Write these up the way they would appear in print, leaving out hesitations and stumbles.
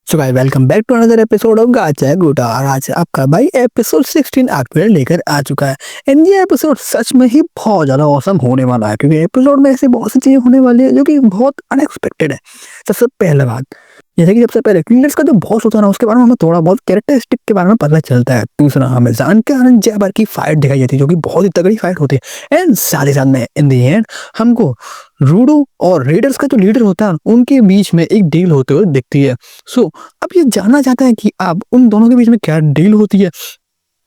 So guys welcome back to another episode of Gacha है गोटा। और आज आपका भाई एपिसोड 16 आपके लिए लेकर आ चुका है। एंड ये एपिसोड सच में ही बहुत ज़्यादा औसम होने वाला है, क्योंकि एपिसोड में ऐसी बहुत सी चीज़ें होने वाली है जो कि बहुत अनएक्सपेक्टेड है। सबसे पहला बात, जैसे कि सबसे पहले क्लीनर्स का जो बॉस होता है ना, उसके बारे में हमें थोड़ा बहुत कैरेक्टरिस्टिक के बारे में पता चलता है। दूसरा, हमें जान के आनंद जयबार की फाइट दिखाई जाती है, जो कि बहुत ही तगड़ी फाइट होती है। एंड साथ ही साथ में इन दी एंड हमको रूडो और रेडर्स का जो लीडर होता है उनके बीच में एक डील होते हुए दिखती है। सो अब ये जानना चाहता है कि अब उन दोनों के बीच में क्या डील होती है,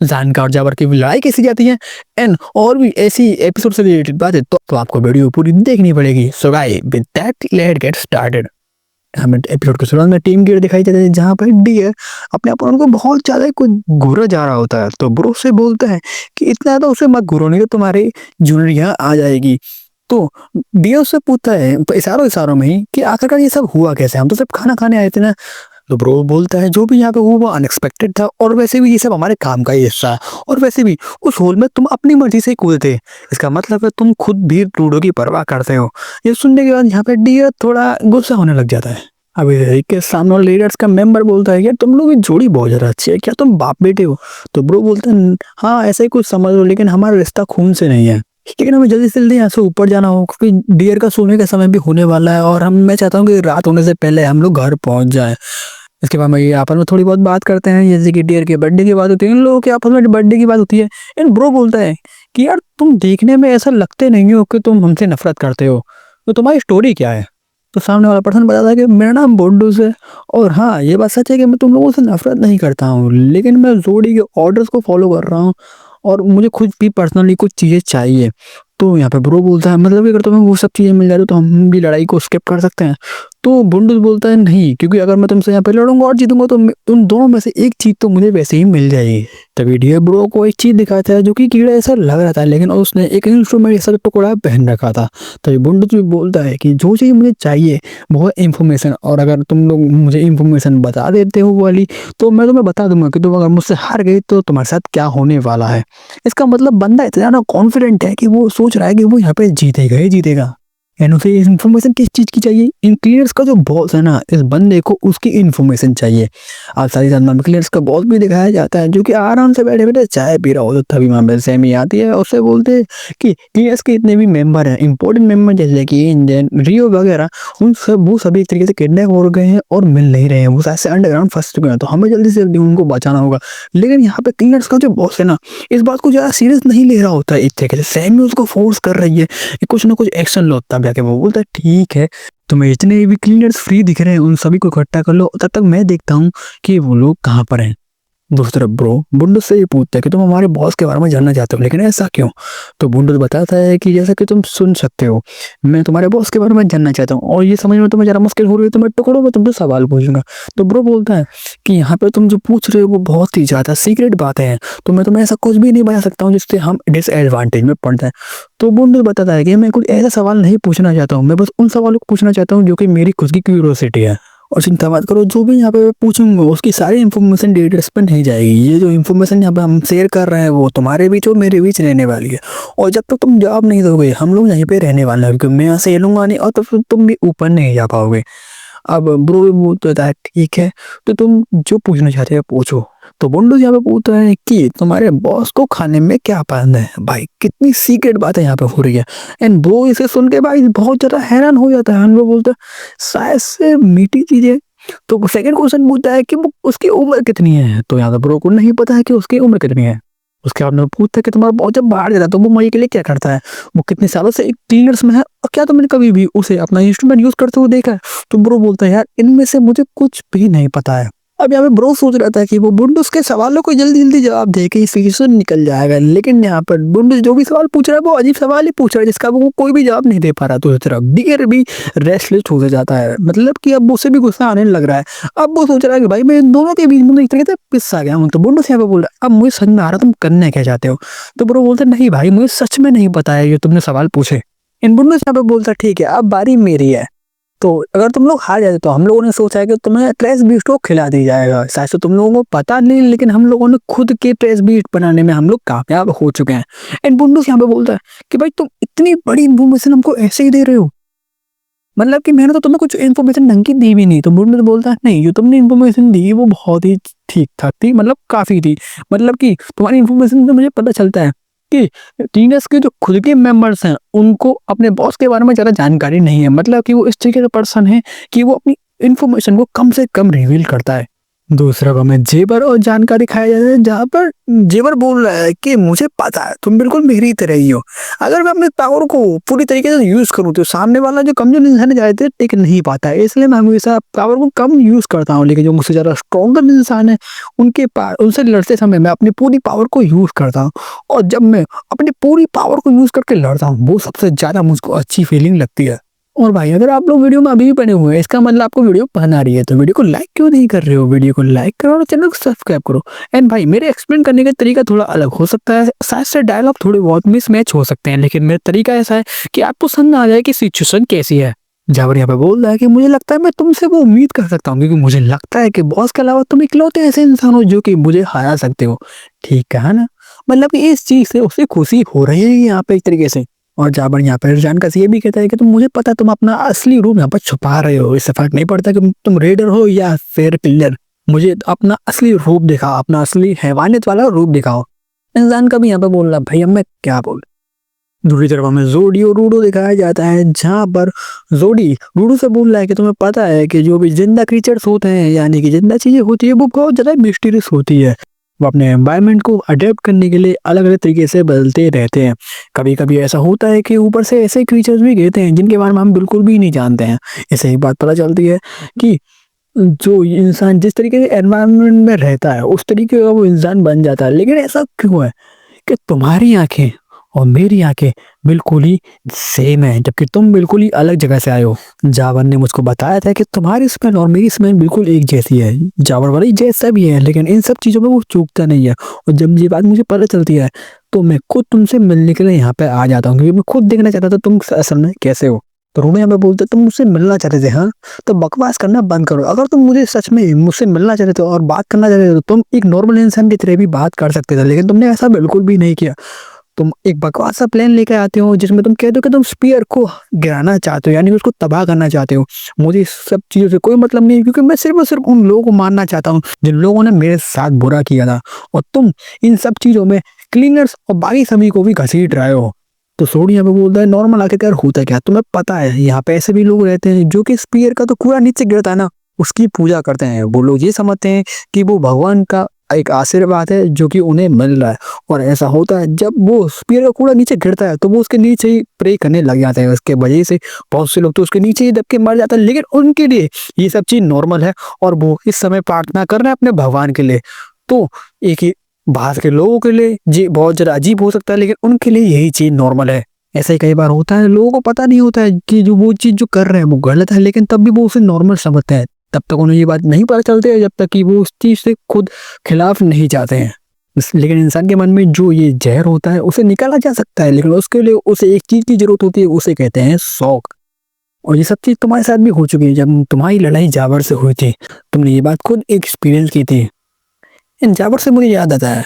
जान का और जाबर की लड़ाई कैसी जाती है, एंड और भी ऐसी एपिसोड से रिलेटेड बातें तो आपको वीडियो पूरी देखनी पड़ेगी। So guys with that let's get started. हमें एपिसोड के शुरुआत में टीम गियर दिखाई देती है, जहाँ पर डियर अपने अपोनेंट को बहुत ज्यादा कुछ घूरा जा रहा होता है। तो ब्रो से बोलता है कि इतना ज्यादा उसे मत घूरो, नहीं तो तुम्हारी जूनियर यहाँ आ जाएगी। तो डियर उससे पूछता है इशारों इशारों में ही कि आखिरकार ये सब हुआ कैसे, हम तो सिर्फ खाना खाने आए थे ना। तो ब्रो बोलता है जो भी यहाँ पे हुआ वो अनएक्सपेक्टेड था, और वैसे भी ये सब हमारे काम का ही हिस्सा है, और वैसे भी उस होल में तुम अपनी मर्जी से ही कूदे थे, इसका मतलब है तुम खुद भी टूडो की परवाह करते हो। ये सुनने के बाद यहाँ पे डियर थोड़ा गुस्सा होने लग जाता है। अभी के सामने वाले लीडर्स का मेंबर बोलता है यार तुम लोग की जोड़ी बहुत ज्यादा अच्छी है, क्या तुम बाप बेटे हो? तो ब्रो बोलता है हाँ ऐसा ही कुछ समझ लो, लेकिन हमारा रिश्ता खून से नहीं है, लेकिन हमें जल्दी से जल्दी यहाँ से ऊपर जाना हो, क्योंकि डियर का सोने का समय भी होने वाला है, और मैं चाहता हूँ कि रात होने से पहले हम लोग घर पहुंच जाए। इसके बाद में ये आपस में थोड़ी बहुत बात करते हैं, जैसे कि डियर के बर्थडे की बात होती है, इन लोगों के आपस में बर्थडे की बात होती है। इन ब्रो बोलता है कि यार तुम देखने में ऐसा लगते नहीं हो कि तुम हमसे नफरत करते हो, तो तुम्हारी स्टोरी क्या है? तो सामने वाला पर्सन बताता है कि मेरा नाम बोंडूस है, और हाँ ये बात सच है कि मैं तुम लोगों से नफरत नहीं करता हूँ, लेकिन मैं जोड़ी के ऑर्डर्स को फॉलो कर रहा हूँ, और मुझे खुद भी पर्सनली कुछ चीज़ें चाहिए। तो यहाँ पे ब्रो बोलता है मतलब कि अगर तुम्हें वो सब चीज़ें मिल जाए तो हम भी लड़ाई को स्किप कर सकते हैं। तो बुंडूस बोलता है नहीं, क्योंकि अगर मैं तुमसे यहाँ पे लड़ूंगा और जीतूंगा तो उन दोनों में से एक चीज़ तो मुझे वैसे ही मिल जाएगी। तभी डियर ब्रो को एक चीज़ दिखाता है जो कि कीड़ा ऐसा लग रहा था, लेकिन उसने एक इंस्ट्रूमेंट ऐसा टुकड़ा पहन रखा था। तभी बुंडूस भी बोलता है कि जो चीज़ मुझे चाहिए वो है इन्फॉर्मेशन, और अगर तुम लोग मुझे इन्फॉर्मेशन बता देते हो वाली, तो मैं तुम्हें बता दूंगा कि तुम अगर मुझसे हार गई तो तुम्हारे साथ क्या होने वाला है। इसका मतलब बंदा इतना ज़्यादा कॉन्फिडेंट है कि वो सोच रहा है कि वो यहाँ पे जीतेगा ही जीतेगा। एंड उसे इन्फॉर्मेशन किस चीज़ की चाहिए? इन क्लियर्स का जो बॉस है ना, इस बंदे को उसकी इन्फॉर्मेशन चाहिए। आज सारी जानना में क्लियर्स का बॉस भी दिखाया जाता है, जो कि आराम से बैठे बैठे चाय पी रहा होता है। तभी वहाँ पे सैमी आती है और उससे बोलते हैं कि क्लियर्स के इतने भी मेंबर हैं, इंपॉर्टेंट मेंबर जैसे कि इंजन रियो वगैरह, उन सब वो सभी एक तरीके से किडनैप हो गए हैं और मिल नहीं रहे हैं, वो शायद से अंडरग्राउंड फंस चुके हैं, तो हमें जल्दी से जल्दी उनको बचाना होगा। लेकिन यहाँ पे क्लियर्स का जो बॉस है ना, इस बात को ज़्यादा सीरियस नहीं ले रहा होता है। एक तरीके से सैमी उसको फोर्स कर रही है कि कुछ ना कुछ एक्शन लो, तब जाके वो बोलता है ठीक है, तुम्हें जितने भी क्लीनर्स फ्री दिख रहे हैं उन सभी को इकट्ठा कर लो, तब तक मैं देखता हूँ कि वो लोग कहाँ पर हैं। दूसरी तरफ ब्रो बुंडूस से ये पूछता है कि तुम हमारे बॉस के बारे में जानना चाहते हो, लेकिन ऐसा क्यों? तो बुंडूस बताता है कि जैसा कि तुम सुन सकते हो, मैं तुम्हारे बॉस के बारे में जानना चाहता हूँ, और ये समझ में तुम्हें जरा मुश्किल हो रही है तो मैं टुकड़ों में तुमसे सवाल पूछूंगा। तो ब्रो बोलता है कि यहाँ पे तुम जो पूछ रहे हो वो बहुत ही ज़्यादा सीक्रेट बातें हैं, तो मैं तुम्हें ऐसा कुछ भी नहीं बता सकता हूँ जिससे हम डिसएडवांटेज में पड़ जाए। तो बुंडूस बताता है कि मैं कुछ ऐसा सवाल नहीं पूछना चाहता हूँ, मैं बस उन सवालों को पूछना चाहता हूँ जो कि मेरी खुद की क्यूरियोसिटी है। और चिंता मत करो, जो भी यहाँ पे पूछूंगा उसकी सारी इन्फॉर्मेशन डेटाबेस पे नहीं जाएगी। ये जो इन्फॉर्मेशन यहाँ पे हम शेयर कर रहे हैं वो तुम्हारे बीच और मेरे बीच रहने वाली है, और जब तक तुम जवाब नहीं दोगे हम लोग यहीं पे रहने वाले हैं, क्योंकि मैं यहाँ से हिलूंगा नहीं, और तो फिर तुम भी ऊपर नहीं जा पाओगे। अब ब्रो भी बोलता है ठीक है, तो तुम जो पूछना चाहते हो पूछो। तो बुंडूस यहाँ पे पूछता है कि तुम्हारे बॉस को खाने में क्या पसंद है। भाई कितनी सीक्रेट बात है यहाँ पे हो रही है। एंड ब्रो इसे सुन के भाई बहुत ज्यादा हैरान हो जाता है। वो बोलता है शायद से मीठी चीजें। तो सेकंड क्वेश्चन पूछता है कि वो उसकी उम्र कितनी है। तो यहाँ पे ब्रो को नहीं पता है कि उसकी उम्र कितनी है। उसके बाद में पूछता है कि तुम्हारा बॉस जब बाहर जाता है तो वो मजे के लिए क्या करता है, वो कितने सालों से एक क्लीनर्स में है, और क्या तुमने कभी भी उसे अपना इंस्ट्रूमेंट यूज करते हुए देखा है? तो ब्रो बोलता है यार इनमें से मुझे कुछ भी नहीं पता है। अब यहाँ पे ब्रो सोच रहा था कि वो बुंडूस के सवालों को जल्दी जल्दी जवाब दे के इस से निकल जाएगा, लेकिन यहाँ पर बुंडूस जो भी सवाल पूछ रहा है वो अजीब सवाल ही पूछ रहा है जिसका वो कोई भी जवाब नहीं दे पा रहा। तो इस तरफ डियर भी रेस्टलेस होता जाता है, मतलब कि अब उसे भी गुस्सा आने लग रहा है। अब वो सोच रहा है कि भाई मैं इन दोनों के बीच में एक तरीके से पिस्सा गया हूँ। तो बुंडूस यहाँ पे बोल रहा है अब मुझे समझ में आ रहा तुम करने क्या चाहते हो। तो ब्रो बोलते नहीं भाई मुझे सच में नहीं पता है ये तुमने सवाल पूछे। इन बुंडूस यहाँ पे बोलता ठीक है अब बारी मेरी है, तो अगर तुम लोग हार जाते तो हम लोगों ने सोचा है कि तुम्हें ट्रेस बीस्ट को खिला दी जाएगा। शायद से तुम लोगों को पता नहीं, लेकिन हम लोगों ने खुद के ट्रेस बीस्ट बनाने में हम लोग कामयाब हो चुके हैं। एंड बुंडूस यहाँ पे बोलता है कि भाई तुम इतनी बड़ी इन्फॉर्मेशन हमको ऐसे ही दे रहे हो, मतलब कि मैंने तो तुम्हें कुछ इन्फॉर्मेशन ढंग की दी भी नहीं। तो मुझे तो बोलता है नहीं, जो तुमने इन्फॉर्मेशन दी वो बहुत ही ठीक ठाक थी, मतलब काफ़ी थी। मतलब कि तुम्हारी इन्फॉर्मेशन से मुझे पता चलता है कि टीनेज के जो खुद के मेंबर्स हैं, उनको अपने बॉस के बारे में ज़्यादा जानकारी नहीं है। मतलब कि वो इस तरीके का पर्सन है कि वो अपनी इन्फॉर्मेशन को कम से कम रिवील करता है। दूसरा को हमें जेवर और जानकारी दिखाया जाता है, जहाँ पर जेवर बोल रहा है कि मुझे पता है तुम बिल्कुल मेरी तरह ही हो। अगर मैं अपने पावर को पूरी तरीके से यूज करूँ तो सामने वाला जो कमजोर इंसान है ज़्यादा टिक नहीं पाता है, इसलिए मैं हमेशा पावर को कम यूज करता हूँ। लेकिन जो मुझसे ज़्यादा स्ट्रॉन्गर इंसान है उनसे लड़ते समय मैं अपनी पूरी पावर को यूज करता हूँ। और जब मैं अपनी पूरी पावर को यूज करके लड़ता हूँ, वो सबसे ज्यादा मुझको अच्छी फीलिंग लगती है। और भाई अगर आप लोग वीडियो में अभी भी बने हुए हैं, इसका मतलब आपको वीडियो पसंद आ रही है, तो वीडियो को लाइक क्यों नहीं कर रहे हो? वीडियो को लाइक करो और चैनल को सब्सक्राइब करो। एंड भाई मेरे एक्सप्लेन करने का तरीका थोड़ा अलग हो सकता है, शायद से डायलॉग थोड़े बहुत मिसमैच हो सकते हैं, लेकिन मेरा तरीका ऐसा है कि आपको समझ आ जाए कि सिचुएशन कैसी है। जावर यहाँ पे बोल रहा है कि मुझे लगता है मैं तुमसे वो उम्मीद कर सकता हूँ, क्योंकि मुझे लगता है कि बॉस के अलावा तुम इकलौते ऐसे इंसान हो जो कि मुझे हरा सकते हो। ठीक कहा ना? मतलब कि इस चीज से उसे खुशी हो रही है यहाँ पे एक तरीके से। और जाबर यहाँ पर जानकर ये भी कहता है कि तुम मुझे पता है तुम अपना असली रूप यहाँ पर छुपा रहे हो, इससे फर्क नहीं पड़ता कि तुम रेडर हो या फिर किलर। मुझे अपना असली रूप दिखाओ, अपना असली हैवानियत वाला रूप दिखाओ। इंसान का भी यहाँ पे बोल रहा भाई अब मैं क्या बोल। दूसरी तरफ हमें जोडी और रूडो दिखाया जाता है, जहाँ पर जोडी रूडो से बोल रहा है कि तुम्हें पता है कि जो भी जिंदा क्रीचर्स होते हैं, यानी कि जिंदा चीजें होती है, वो बहुत ज्यादा मिस्टीरियस होती है। वो अपने एनवायरनमेंट को अडेप्ट करने के लिए अलग अलग तरीके से बदलते रहते हैं। कभी कभी ऐसा होता है कि ऊपर से ऐसे क्रीचर्स भी गिरते हैं जिनके बारे में हम बिल्कुल भी नहीं जानते हैं। इससे एक बात पता चलती है कि जो इंसान जिस तरीके से एनवायरनमेंट में रहता है उस तरीके का वो इंसान बन जाता है। लेकिन ऐसा क्यों है कि तुम्हारी आंखें और मेरी आंखें बिल्कुल ही सेम है, जबकि तुम बिल्कुल ही अलग जगह से आए हो? जावर ने मुझको बताया था कि तुम्हारी स्मेल और मेरी स्मेल बिल्कुल एक जैसी है। जावर वाली जैसा भी है, लेकिन इन सब चीज़ों में वो चूकता नहीं है। और जब ये बात मुझे पता चलती है तो मैं खुद तुमसे मिलने के लिए यहाँ पे आ जाता हूँ, क्योंकि मैं खुद देखना चाहता था तुम असल में कैसे हो। तो रूबी यहाँ पे बोलते तुम मुझसे मिलना चाहते थे, हाँ? तो बकवास करना बंद करो। अगर तुम मुझे सच में मुझसे मिलना चाहते थे और बात करना चाहते थे तो तुम एक नॉर्मल इंसान की तरह भी बात कर सकते थे, लेकिन तुमने ऐसा बिल्कुल भी नहीं किया। तुम एक बकवास सा प्लान लेकर आते हो जिसमें तुम कहते हो कि तुम स्पीयर को गिराना चाहते हो, यानी उसको तबाह करना चाहते हो। मुझे इस सब चीज़ों से कोई मतलब नहीं है, क्योंकि मैं सिर्फ और सिर्फ उन लोगों को मारना चाहता हूँ जिन लोगों ने मेरे साथ बुरा किया था। और तुम इन सब चीज़ों में क्लीनर्स और बाकी सभी को भी घसीट रहे हो। तो सोडी यहाँ पे बोलता है नॉर्मल आखिरकार होता क्या? तुम्हें पता है यहाँ पे ऐसे भी लोग रहते हैं जो कि स्पीयर का तो कूड़ा नीचे गिरता है ना, उसकी पूजा करते हैं। वो लोग ये समझते हैं कि वो भगवान का एक आशीर्वाद है जो कि उन्हें मिल रहा है। और ऐसा होता है जब वो स्पीयर का कूड़ा नीचे गिरता है तो वो उसके नीचे ही प्रे करने लग जाते हैं। उसके वजह से बहुत से लोग तो उसके नीचे ही दब के मर जाते हैं, लेकिन उनके लिए ये सब चीज नॉर्मल है और वो इस समय प्रार्थना कर रहे हैं अपने भगवान के लिए। तो एक ही बाहर के लोगों के लिए ये बहुत ज्यादा अजीब हो सकता है, लेकिन उनके लिए यही चीज नॉर्मल है। ऐसा ही कई बार होता है, लोगों को पता नहीं होता है कि जो वो चीज जो कर रहे हैं वो गलत है, लेकिन तब भी वो उसे नॉर्मल समझते हैं। तब तक उन्हें ये बात नहीं पता चलती है जब तक कि वो उस चीज से खुद खिलाफ नहीं जाते हैं। लेकिन इंसान के मन में जो ये जहर होता है उसे निकाला जा सकता है, लेकिन उसके लिए उसे एक चीज की जरूरत होती है, उसे कहते हैं शौक। और ये सब चीज तुम्हारे साथ भी हो चुकी है। जब तुम्हारी लड़ाई जावर से हुई थी, तुमने ये बात खुद एक्सपीरियंस की थी। इन जावर से मुझे याद आता है,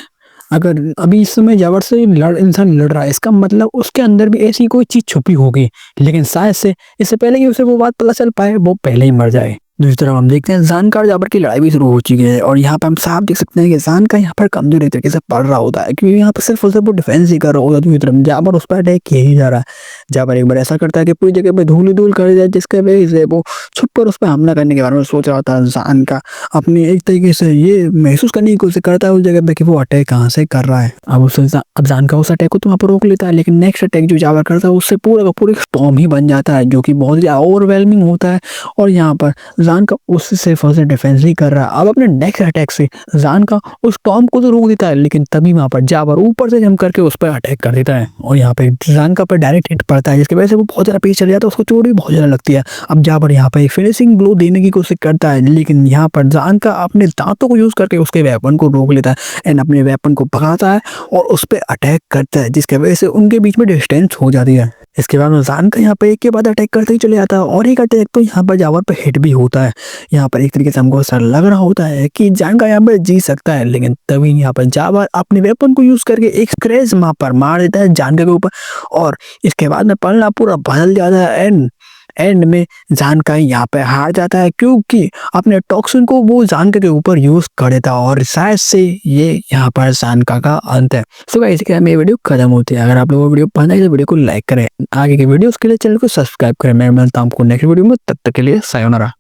अगर अभी इस समय जावर से इंसान लड़ रहा है, इसका मतलब उसके अंदर भी ऐसी कोई चीज छुपी होगी, लेकिन शायद से इससे पहले कि उसे वो बात पता चल पाए वो पहले ही मर जाए। दूसरी तरफ हम देखते हैं जान का और जाबर की लड़ाई भी शुरू हो चुकी है, और यहाँ पे हम साफ देख सकते हैं कि जान का यहाँ पर कमजोर एक तरीके से पड़ रहा होता है, क्योंकि यहाँ पर सिर्फ और सिर्फ वो डिफेंस ही कर रहा होता है। दूसरी तरफ जाबर उस पर अटैक किया ही जा रहा है। जाबर एक बार ऐसा करता है कि पूरी जगह पे धूल ही धूल कर जाए, जिसके वजह से वो छुप कर उस पर हमला करने के बारे में सोच रहा होता है। जान का अपनी एक तरीके से ये महसूस करने की कोशिश करता है उस जगह पे कि वो अटैक कहाँ से कर रहा है। अब जान का उस अटैक को तो वहाँ पर रोक लेता है, लेकिन नेक्स्ट अटैक जो जाबर करता है उससे पूरा का पूरा स्टॉर्म ही बन जाता है, जो कि बहुत ही ओवरवेलमिंग होता है। और यहाँ पर जान का उससे फर्स्ट डिफेंस ही कर रहा है। अब अपने नेक्स्ट अटैक से जान का उस टॉम को तो रोक देता है, लेकिन तभी वहां पर जाबर ऊपर से जम करके उस पर अटैक कर देता है, और यहाँ पे जान का पर डायरेक्ट हिट पड़ता है, जिसकी वजह से वो बहुत ज्यादा पीछे चले जाता है, उसको चोट भी बहुत ज्यादा लगती है। अब जाबर यहाँ पे फिनिशिंग ब्लो देने की कोशिश करता है, लेकिन यहाँ पर जान का अपने दांतों को यूज करके उसके वेपन को रोक लेता है एंड अपने वेपन को भगाता है और उस पर अटैक करता है, जिसकी वजह से उनके बीच में डिस्टेंस हो जाती है। इसके बाद जान का यहाँ पे एक के बाद अटैक करते ही चले जाता है, और एक अटैक तो यहाँ पर जावर पे हिट भी होता है। यहाँ पर एक तरीके से हमको ऐसा लग रहा होता है कि जान का यहाँ पे जीत सकता है, लेकिन तभी यहाँ पर जावर अपने वेपन को यूज करके एक स्क्रैच वहां पर मार देता है जान के ऊपर, और इसके बाद में पलड़ा पूरा बदल जाता है एंड एंड में जानका यहाँ पे हार जाता है क्योंकि अपने टॉक्सिन को वो जानका के ऊपर यूज कर देता और शायद से ये यहाँ पर जानका का अंत है। सो गाइस क्या ये वीडियो खत्म होती है। अगर आप लोगों को वीडियो पसंद आई तो वीडियो को लाइक करें, आगे के वीडियोस के लिए चैनल को सब्सक्राइब करें। मैं मिलता हूँ आपको नेक्स्ट वीडियो में, तब तक के लिए सायोनारा।